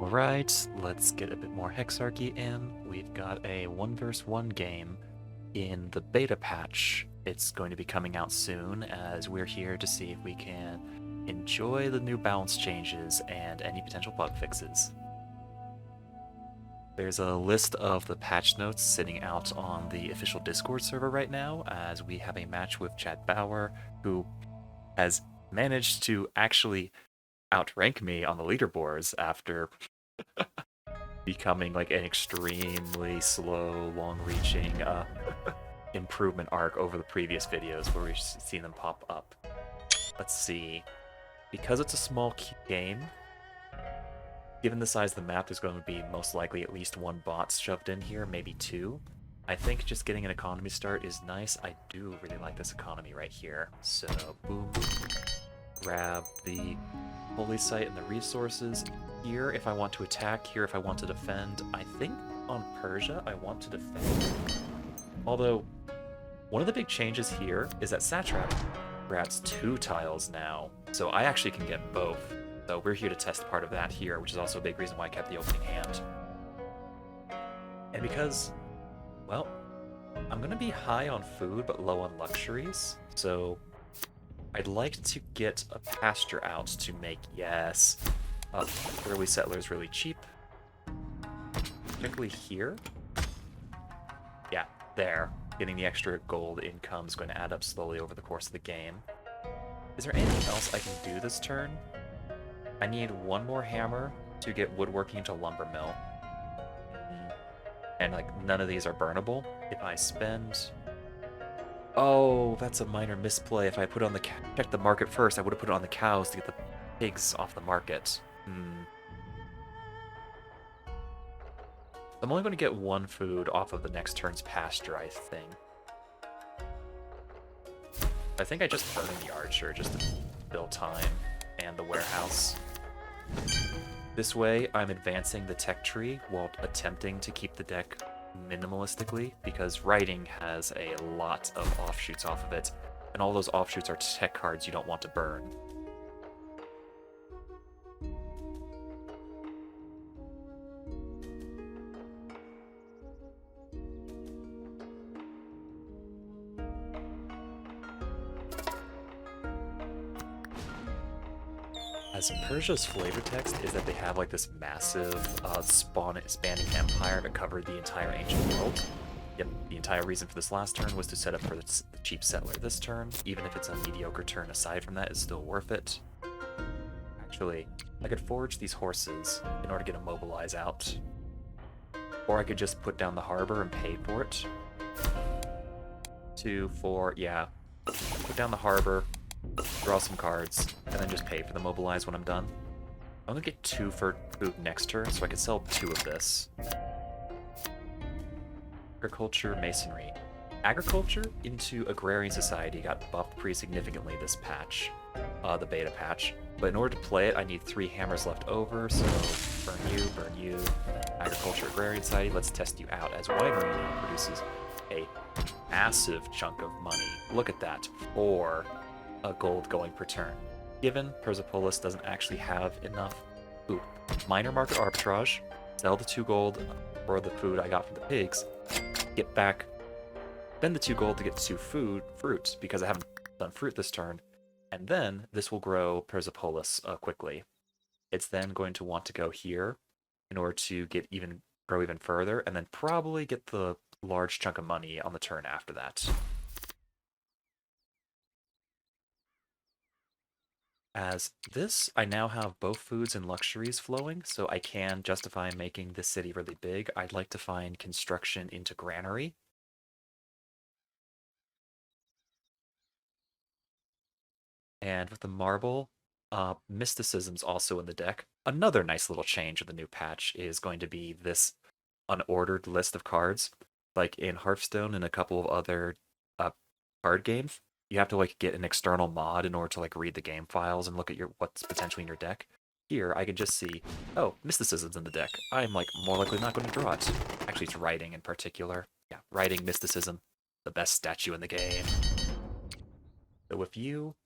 Alright, let's get a bit more Hexarchy in. We've got a 1 vs 1 game in the beta patch. It's going to be coming out soon, as we're here to see if we can enjoy the new balance changes and any potential bug fixes. There's a list of the patch notes sitting out on the official Discord server right now, as we have a match with Chad Bauer, who has managed to actually outrank me on the leaderboards after becoming like an extremely slow, long-reaching improvement arc over the previous videos where we've seen them pop up. Let's see. Because it's a small game, given the size of the map, there's going to be most likely at least one bot shoved in here, maybe two. I think just getting an economy start is nice. I do really like this economy right here. So, boom. Grab the holy site and the resources. Here if I want to attack, here if I want to defend. I think on Persia I want to defend. Although, one of the big changes here is that Satrap grabs 2 tiles now, so I actually can get both. So we're here to test part of that here, which is also a big reason why I kept the opening hand. And because, well, I'm going to be high on food but low on luxuries, so I'd like to get a pasture out to make, yes, early settlers really cheap. Particularly here. Yeah, there. Getting the extra gold income is going to add up slowly over the course of the game. Is there anything else I can do this turn? I need one more hammer to get woodworking to lumber mill. And like none of these are burnable. If I spend... Oh, that's a minor misplay. If I put it on the check the market first, I would have put it on the cows to get the pigs off the market. I'm only going to get 1 food off of the next turn's pasture, I think. I think I just burned the archer just to fill time and the warehouse. This way, I'm advancing the tech tree while attempting to keep the deck minimalistically, because writing has a lot of offshoots off of it, and all those offshoots are tech cards you don't want to burn. As Persia's flavor text is that they have like this massive spanning empire that covered the entire ancient world. Yep, the entire reason for this last turn was to set up for the cheap settler this turn. Even if it's a mediocre turn aside from that, it's still worth it. Actually, I could forage these horses in order to get a mobilize out. Or I could just put down the harbor and pay for it. 2, 4, yeah. Put down the harbor, draw some cards, and then just pay for the mobilize when I'm done. I'm gonna get 2 for food next turn, so I could sell 2 of this. Agriculture, masonry. Agriculture into agrarian society got buffed pretty significantly this patch, the beta patch. But in order to play it, I need 3 hammers left over, so burn you. Agriculture, agrarian society, let's test you out, as winery now produces a massive chunk of money. Look at that, 4 gold going per turn. Given Persepolis doesn't actually have enough minor market arbitrage, sell the 2 gold for the food I got from the pigs, get back, spend the 2 gold to get 2 fruit, because I haven't done fruit this turn, and then this will grow Persepolis quickly. It's then going to want to go here in order to grow even further, and then probably get the large chunk of money on the turn after that. As this, I now have both foods and luxuries flowing, so I can justify making this city really big. I'd like to find construction into granary. And with the marble, mysticism's also in the deck. Another nice little change of the new patch is going to be this unordered list of cards. Like in Hearthstone and a couple of other card games, you have to like get an external mod in order to like read the game files and look at what's potentially in your deck. Here, I can just see, oh, mysticism's in the deck. I'm like more likely not going to draw it. Actually, it's writing in particular. Yeah, writing, mysticism, the best statue in the game. So with you,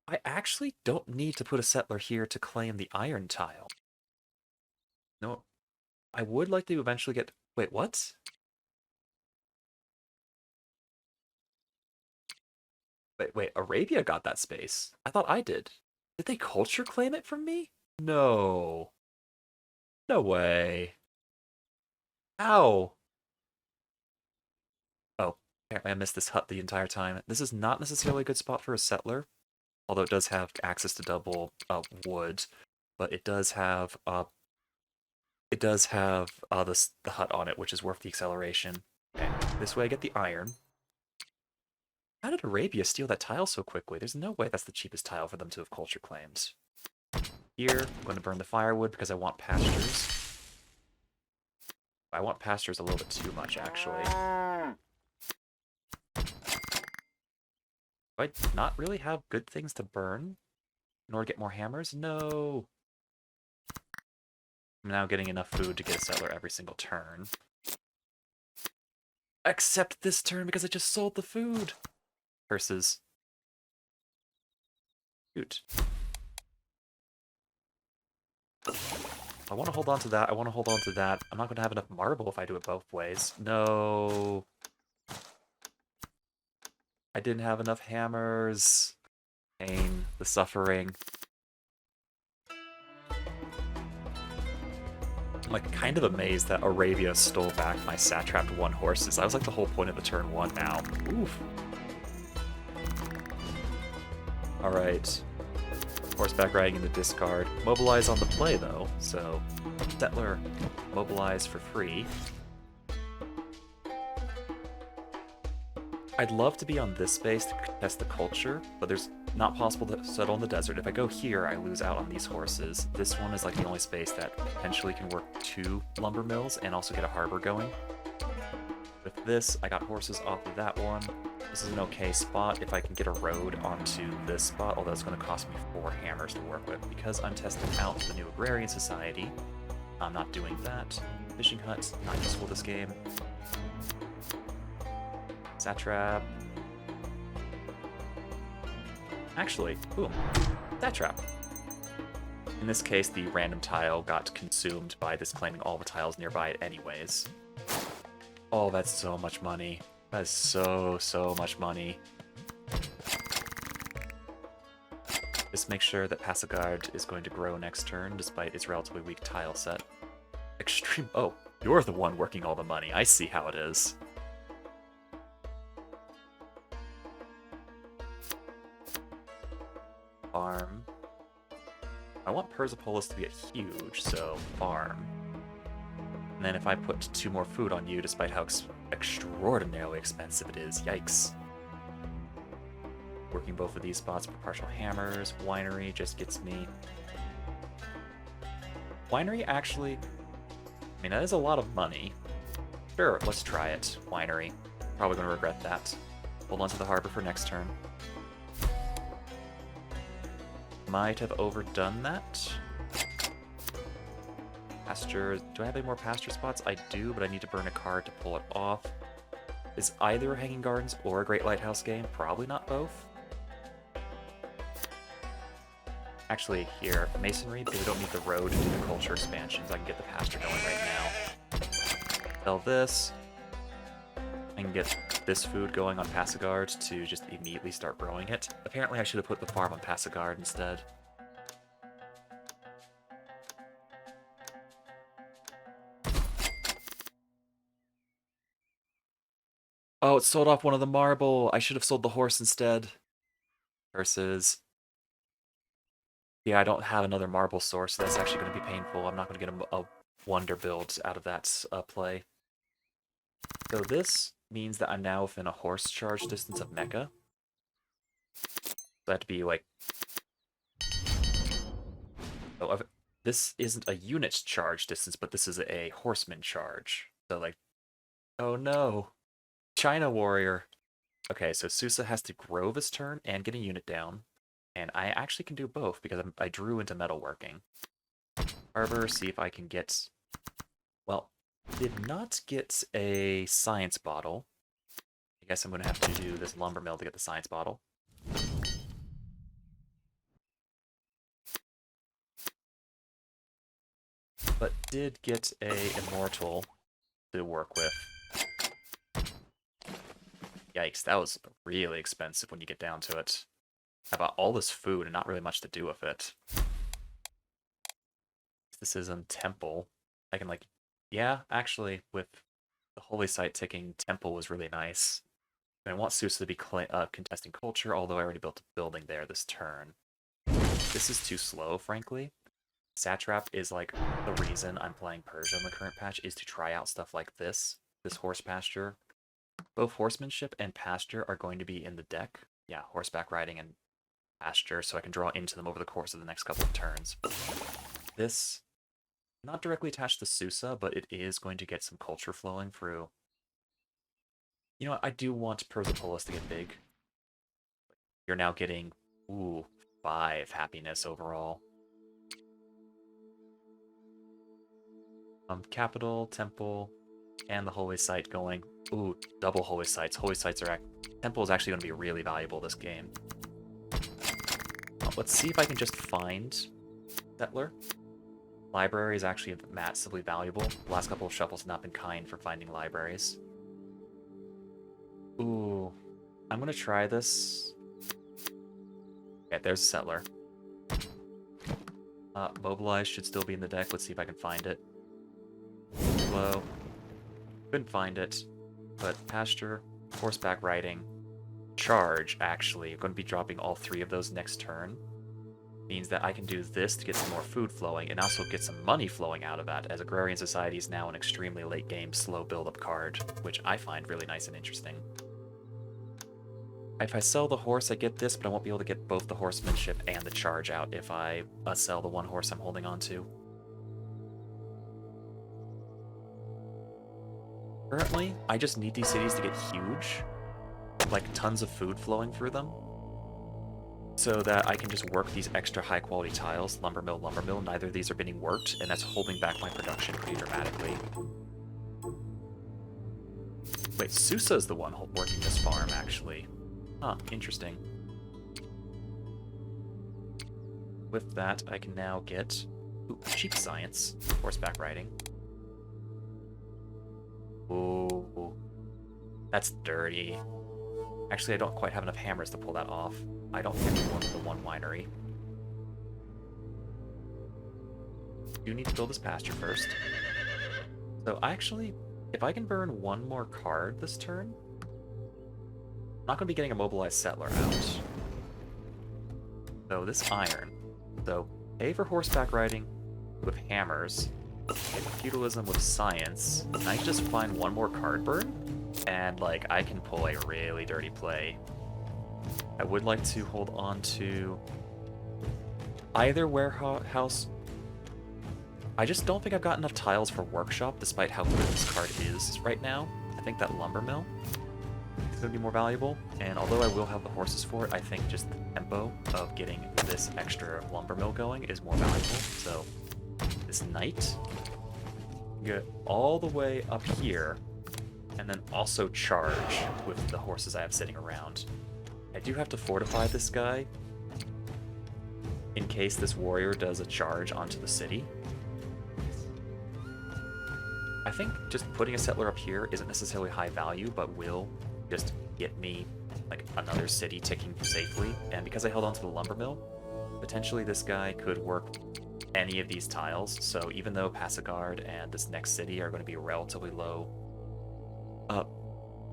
I actually don't need to put a settler here to claim the iron tile. No, I would like to eventually get... Wait, what? Wait, Arabia got that space. I thought I did. Did they culture claim it from me? No. No way. Ow. Oh, apparently I missed this hut the entire time. This is not necessarily a good spot for a settler, although it does have access to double wood, but the hut on it, which is worth the acceleration. Okay, this way I get the iron. How did Arabia steal that tile so quickly? There's no way that's the cheapest tile for them to have culture claimed. Here, I'm going to burn the firewood because I want pastures. I want pastures a little bit too much, actually. Do I not really have good things to burn in order to get more hammers? No. I'm now getting enough food to get a settler every single turn. Except this turn because I just sold the food. Versus... Shoot. I want to hold on to that. I want to hold on to that. I'm not going to have enough marble if I do it both ways. No. I didn't have enough hammers. Pain. The suffering. I'm like kind of amazed that Arabia stole back my Satrap 1 horses. That was like the whole point of the turn 1 now. Oof. Alright. Horseback riding in the discard. Mobilize on the play though, so settler mobilize for free. I'd love to be on this space to test the culture, but there's not possible to settle in the desert. If I go here, I lose out on these horses. This one is like the only space that potentially can work 2 lumber mills and also get a harbor going. With this, I got horses off of that one. This is an okay spot if I can get a road onto this spot, although it's going to cost me 4 hammers to work with. Because I'm testing out the new agrarian society, I'm not doing that. Fishing hut, not useful this game. Satrap. Actually, boom. Satrap. In this case, the random tile got consumed by this claiming all the tiles nearby it anyways. Oh, that's so much money. That is so much money. Just make sure that Passagard is going to grow next turn, despite its relatively weak tile set. Extreme... Oh, you're the one working all the money. I see how it is. Farm. I want Persepolis to get huge, so farm. And then if I put 2 more food on you, despite how extraordinarily expensive it is, yikes. Working both of these spots for partial hammers. Winery just gets me. Winery actually... I mean, that is a lot of money. Sure, let's try it. Winery. Probably going to regret that. Hold on to the harbor for next turn. Might have overdone that. Pasture. Do I have any more pasture spots? I do, but I need to burn a card to pull it off. Is either Hanging Gardens or a Great Lighthouse game? Probably not both. Actually, here, Masonry, because we don't need the road to do the culture expansions. I can get the pasture going right now. Sell this. I can get this food going on Passagard to just immediately start growing it. Apparently I should have put the farm on Passagard instead. Oh, it sold off one of the marble. I should have sold the horse instead. Versus... Yeah, I don't have another marble source, so that's actually going to be painful. I'm not going to get a wonder build out of that play. So this means that I'm now within a horse charge distance of Mecha. So I have to be like... Oh, this isn't a unit charge distance, but this is a horseman charge. So like... Oh no! China Warrior! Okay, so Susa has to grow this turn and get a unit down. And I actually can do both because I drew into metalworking. Harbor, see if I can get... Well, did not get a science bottle. I guess I'm going to have to do this lumber mill to get the science bottle. but did get a immortal to work with. Yikes, that was really expensive when you get down to it. I bought all this food and not really much to do with it. This is in Temple. I can like, yeah, actually, with the holy site ticking, Temple was really nice. And I want Susa to be contesting culture, although I already built a building there this turn. This is too slow, frankly. Satrap is like the reason I'm playing Persia in the current patch, is to try out stuff like this horse pasture. Both horsemanship and pasture are going to be in the deck. Yeah, horseback riding and pasture, so I can draw into them over the course of the next couple of turns. This, not directly attached to Susa, but it is going to get some culture flowing through. You know what, I do want Persepolis to get big. You're now getting, ooh, 5 happiness overall. Capital, Temple, and the Holy Site going. Ooh, double Holy Sites. Holy Sites are... Temple is actually going to be really valuable this game. Let's see if I can just find Settler. Library is actually massively valuable. The last couple of shuffles have not been kind for finding libraries. Ooh, I'm going to try this. Okay, there's a Settler. Mobilize should still be in the deck. Let's see if I can find it. Slow. Couldn't find it. But pasture, horseback riding, charge, actually. I'm going to be dropping all 3 of those next turn. Means that I can do this to get some more food flowing and also get some money flowing out of that, as Agrarian Society is now an extremely late game slow build-up card, which I find really nice and interesting. If I sell the horse, I get this, but I won't be able to get both the horsemanship and the charge out if I sell the one horse I'm holding on to. Currently, I just need these cities to get huge, like tons of food flowing through them, so that I can just work these extra high-quality tiles. Lumber mill, neither of these are being worked, and that's holding back my production pretty dramatically. Wait, Susa's the one working this farm, actually. Huh, interesting. With that, I can now get cheap science, horseback riding. Ooh, that's dirty. Actually, I don't quite have enough hammers to pull that off. I don't get the one winery. You need to build this pasture first. So actually, if I can burn one more card this turn, I'm not going to be getting a mobilized settler out. So this iron. So pay for horseback riding with hammers, pay for feudalism with science, and I just find one more card burn, and like I can pull a really dirty play. I would like to hold on to either warehouse. I just don't think I've got enough tiles for workshop, despite how good this card is right now. I think that lumber mill is going to be more valuable, and although I will have the horses for it, I think just the tempo of getting this extra lumber mill going is more valuable. So this knight, get all the way up here, and then also charge with the horses I have sitting around. I do have to fortify this guy in case this warrior does a charge onto the city. I think just putting a settler up here isn't necessarily high value, but will just get me like another city ticking safely. And because I held on to the lumber mill, potentially this guy could work any of these tiles. So even though Passagard and this next city are going to be relatively low,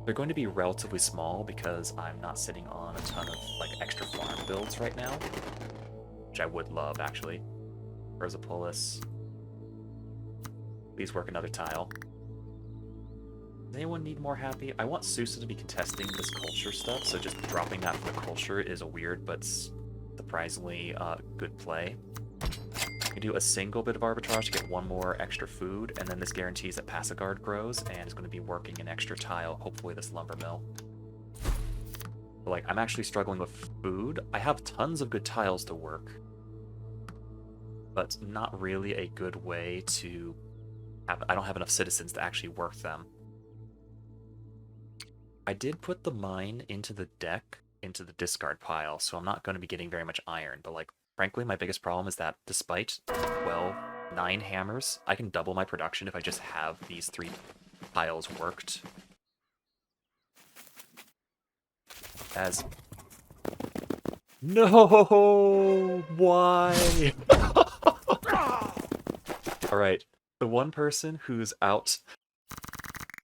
they're going to be relatively small because I'm not sitting on a ton of like extra farm builds right now, which I would love actually. Persepolis. Please work another tile. Does anyone need more happy? I want Susa to be contesting this culture stuff, so just dropping that for the culture is a weird but surprisingly good play. I can do a single bit of arbitrage to get one more extra food, and then this guarantees that Passagard grows and is going to be working an extra tile, hopefully this lumber mill. But like, I'm actually struggling with food. I have tons of good tiles to work, but not really a good way to have... I don't have enough citizens to actually work them. I did put the mine into the deck, into the discard pile, so I'm not going to be getting very much iron, but like, frankly, my biggest problem is that despite 12 9 hammers. I can double my production if I just have these 3 tiles worked. As... No! Why? Alright, the one person who's out,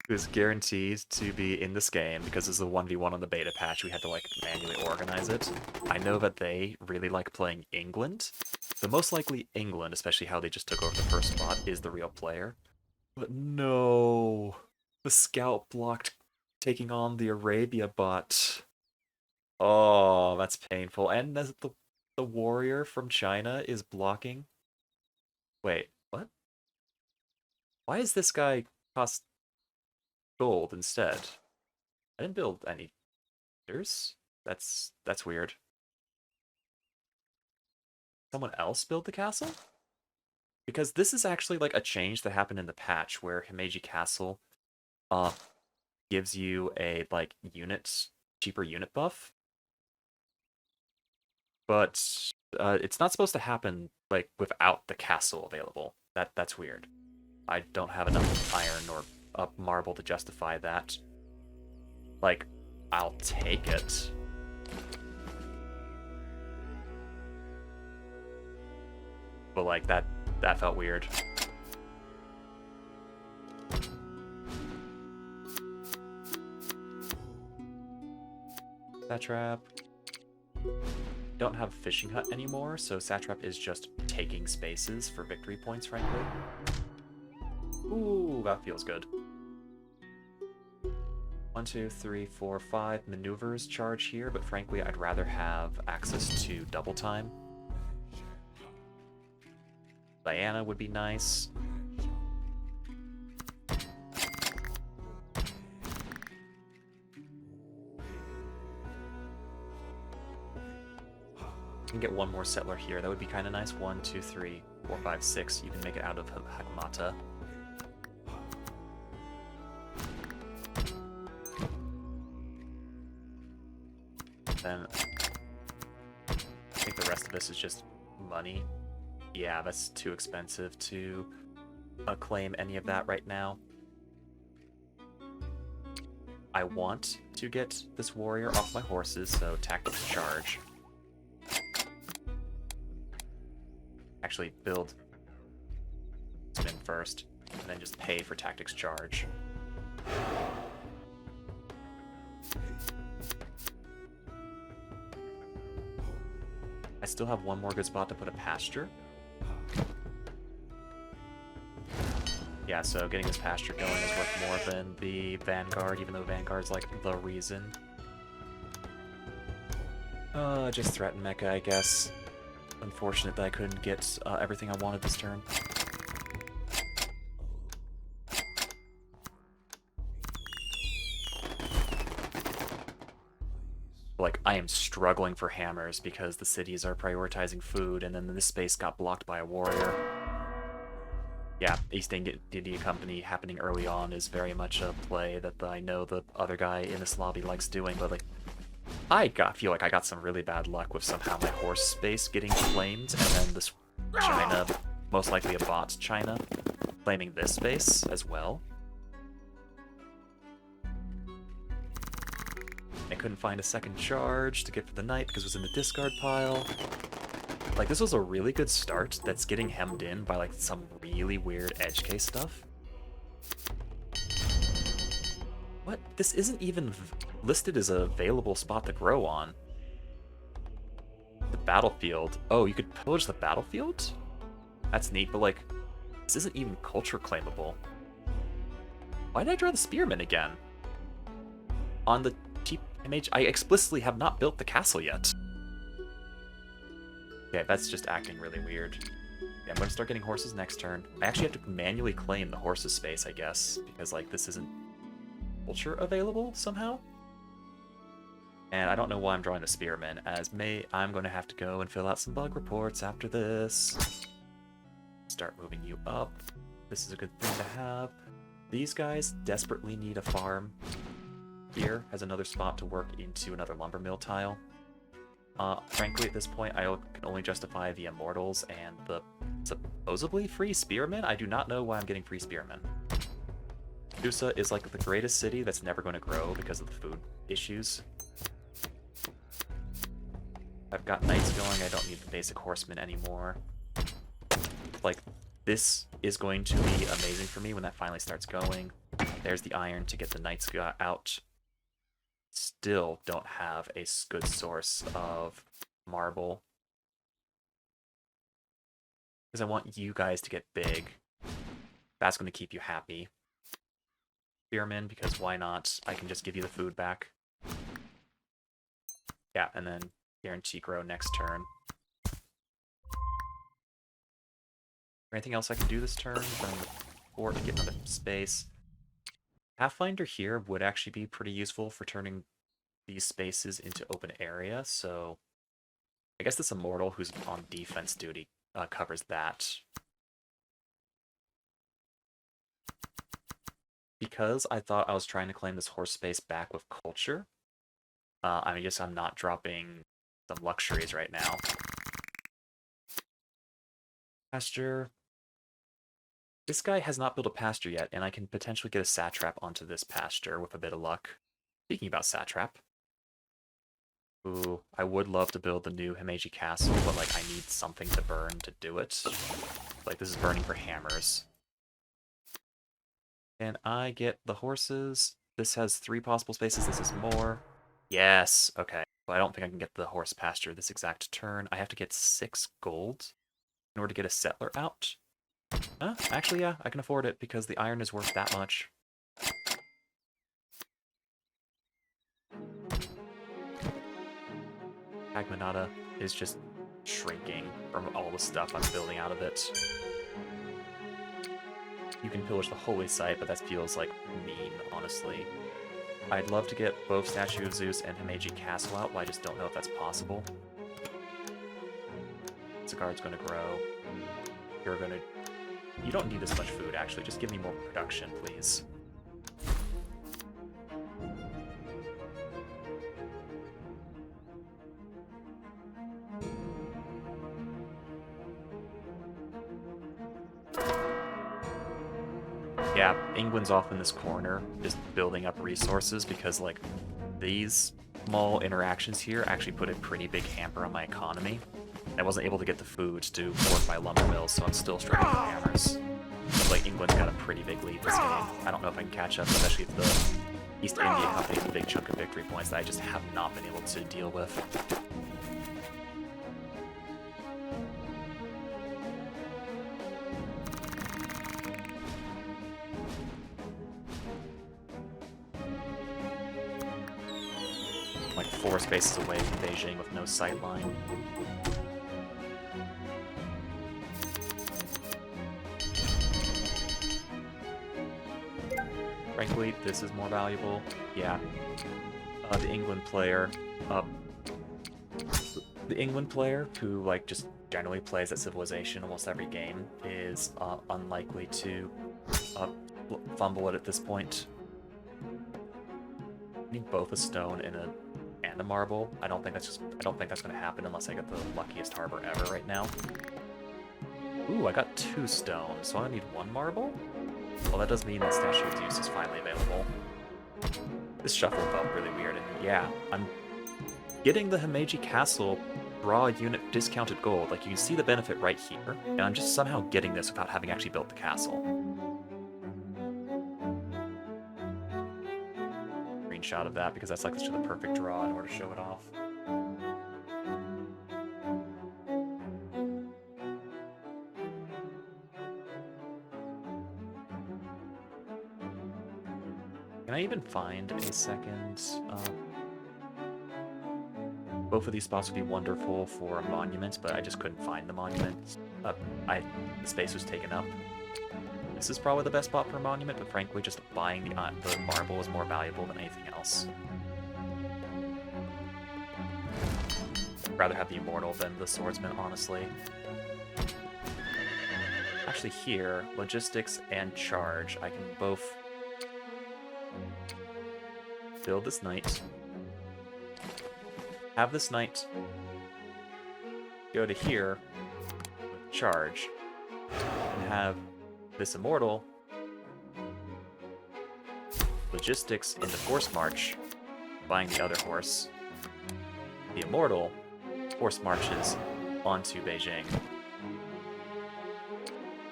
who's guaranteed to be in this game, because this is a 1v1 on the beta patch, we had to, like, manually organize it. I know that they really like playing England. So most likely England, especially how they just took over the first spot, is the real player. But no! The scout blocked taking on the Arabia bot. Oh, that's painful. And the warrior from China is blocking. Wait, what? Why is this guy cost gold instead? I didn't build any leaders. That's weird. Someone else build the castle? Because this is actually like a change that happened in the patch where Himeji Castle gives you a like cheaper unit buff. But it's not supposed to happen like without the castle available. That's weird. I don't have enough iron or marble to justify that. Like, I'll take it. But like that felt weird. Satrap. Don't have a fishing hut anymore, so Satrap is just taking spaces for victory points, frankly. Ooh, that feels good. 1, 2, 3, 4, 5 maneuvers charge here, but frankly, I'd rather have access to double time. Diana would be nice. Can get one more settler here. That would be kind of nice. 1, 2, 3, 4, 5, 6. You can make it out of Hagmata. Then I think the rest of this is just money. Yeah, that's too expensive to claim any of that right now. I want to get this warrior off my horses, so tactics charge. Actually, build spin first, and then just pay for tactics charge. I still have one more good spot to put a pasture. Yeah, so getting this pasture going is worth more than the Vanguard, even though Vanguard's like the reason. Just threaten Mecha, I guess. Unfortunate that I couldn't get everything I wanted this turn. Like, I am struggling for hammers because the cities are prioritizing food, and then this space got blocked by a warrior. Yeah, East India Company happening early on is very much a play that I know the other guy in this lobby likes doing, but like, I feel like I got some really bad luck with somehow my horse space getting claimed, and then this China, most likely a bot China, claiming this space as well. I couldn't find a second charge to get for the knight because it was in the discard pile. Like, this was a really good start that's getting hemmed in by like some really weird edge case stuff. What? This isn't even listed as a available spot to grow on. The battlefield. Oh, you could pillage the battlefield? That's neat, but like, this isn't even culture claimable. Why did I draw the spearman again? On the cheap image, I explicitly have not built the castle yet. Okay, that's just acting really weird. Yeah, I'm gonna start getting horses next turn. I actually have to manually claim the horses space, I guess, because like this isn't culture available somehow. And I don't know why I'm drawing the spearman, as I'm going to have to go and fill out some bug reports after this. Start moving you up. This is a good thing to have. These guys desperately need a farm. Here has another spot to work into another lumber mill tile. Frankly, at this point, I can only justify the immortals and the supposedly free spearmen. I do not know why I'm getting free spearmen. Susa is like the greatest city that's never going to grow because of the food issues. I've got knights going, I don't need the basic horsemen anymore. Like, this is going to be amazing for me when that finally starts going. There's the iron to get the knights out. Still don't have a good source of marble. Because I want you guys to get big. That's going to keep you happy. Spearmen, because why not? I can just give you the food back. Yeah, and then guarantee grow next turn. Anything else I can do this turn? Or get another space. Pathfinder here would actually be pretty useful for turning these spaces into open area, so I guess this Immortal who's on defense duty covers that. Because I thought I was trying to claim this horse space back with culture, I guess I'm not dropping some luxuries right now. Pasture. This guy has not built a pasture yet, and I can potentially get a Satrap onto this pasture with a bit of luck. Speaking about Satrap. Ooh, I would love to build the new Himeji Castle, but like I need something to burn to do it. Like this is burning for hammers. And I get the horses. This has 3 possible spaces, this is more. Yes, okay. But I don't think I can get the horse pasture this exact turn. I have to get 6 gold in order to get a settler out. Actually, yeah, I can afford it because the iron is worth that much. Agmanata is just shrinking from all the stuff I'm building out of it. You can pillage the holy site, but that feels like mean, honestly. I'd love to get both Statue of Zeus and Himeji Castle out, but I just don't know if that's possible. Cigar's gonna grow. You're gonna... You don't need this much food, actually. Just give me more production, please. Yeah, England's off in this corner, just building up resources, because, like, these small interactions here actually put a pretty big hamper on my economy. I wasn't able to get the food to work my lumber mills, so I'm still struggling with hammers. But, like, England's got a pretty big lead this game. I don't know if I can catch up, especially if the East India Company has a big chunk of victory points that I just have not been able to deal with. Like 4 spaces away from Beijing with no sightline. Frankly, this is more valuable. Yeah. The England player, who like just generally plays at Civilization almost every game is unlikely to fumble it at this point. I need both a stone and a marble. I don't think that's going to happen unless I get the luckiest harbor ever right now. Ooh, I got 2 stones, so I need 1 marble? Well, that does mean that Statue of Zeus is finally available. This shuffle felt really weird, and yeah, I'm getting the Himeji Castle raw unit discounted gold. Like, you can see the benefit right here, and I'm just somehow getting this without having actually built the castle. Screenshot of that, because that's like such a perfect draw in order to show it off. Can I even find a second? Both of these spots would be wonderful for a monument, but I just couldn't find the monument. The space was taken up. This is probably the best spot for a monument, but frankly, just buying the marble is more valuable than anything else. I'd rather have the Immortal than the Swordsman, honestly. Actually, here, Logistics and Charge, I can both build this knight, have this knight go to here with Charge, and have this Immortal logistics into Force March, buying the other horse. The Immortal Force Marches onto Beijing.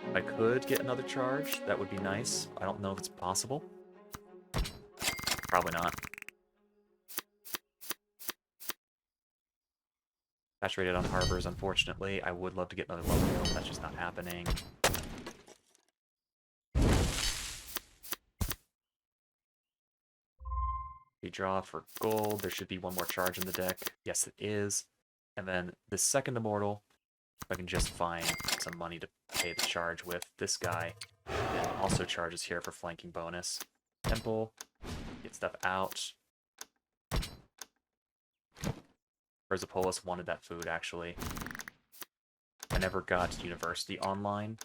If I could get another charge, that would be nice. I don't know if it's possible. Probably not. Saturated on harbors, unfortunately. I would love to get another lumber mill, but that's just not happening. We draw for gold. There should be one more charge in the deck. Yes, it is. And then the second Immortal, if I can just find some money to pay the charge with this guy. And also charges here for flanking bonus. Temple, get stuff out. Persepolis wanted that food, actually. I never got University online.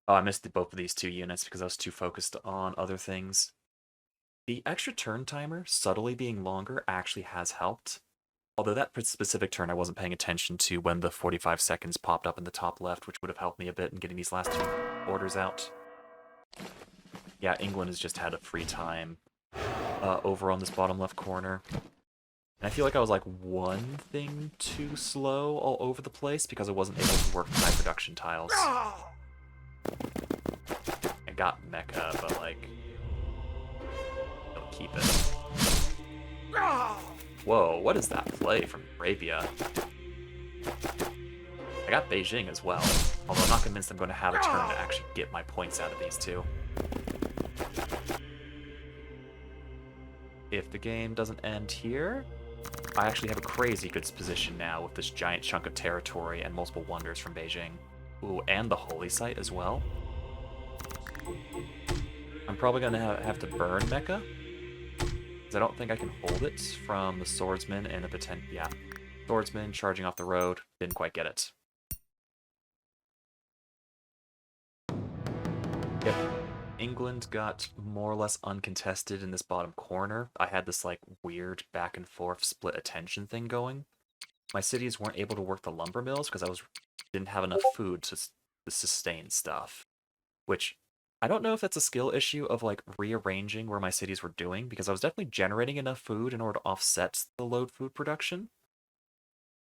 Oh, I missed both of these 2 units because I was too focused on other things. The extra turn timer, subtly being longer, actually has helped. Although that specific turn I wasn't paying attention to when the 45 seconds popped up in the top left, which would have helped me a bit in getting these last 2 orders out. Yeah, England has just had a free time over on this bottom left corner. And I feel like I was like one thing too slow all over the place because I wasn't able to work my production tiles. I got Mecha, but like, don't keep it. Whoa, what is that play from Arabia? I got Beijing as well, although I'm not convinced I'm going to have a turn to actually get my points out of these 2. If the game doesn't end here, I actually have a crazy good position now with this giant chunk of territory and multiple wonders from Beijing. Ooh, and the holy site as well. I'm probably going to have to burn Mecha, because I don't think I can hold it from the swordsman and a potential... Yeah, swordsman charging off the road, didn't quite get it. Yep. England got more or less uncontested in this bottom corner. I had this like weird back and forth split attention thing going. My cities weren't able to work the lumber mills because I didn't have enough food to sustain stuff. Which I don't know if that's a skill issue of like rearranging where my cities were doing, because I was definitely generating enough food in order to offset the load food production.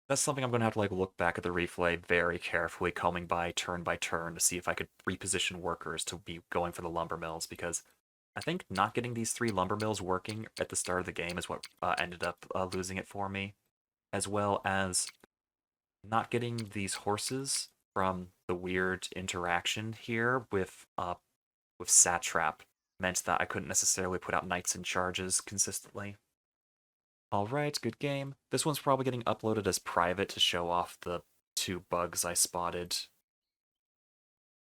That's something I'm going to have to like look back at the replay very carefully, combing by turn to see if I could reposition workers to be going for the lumber mills, because I think not getting these 3 lumber mills working at the start of the game is what ended up losing it for me, as well as not getting these horses from the weird interaction here with Satrap meant that I couldn't necessarily put out knights and charges consistently. Alright, good game. This one's probably getting uploaded as private to show off the 2 bugs I spotted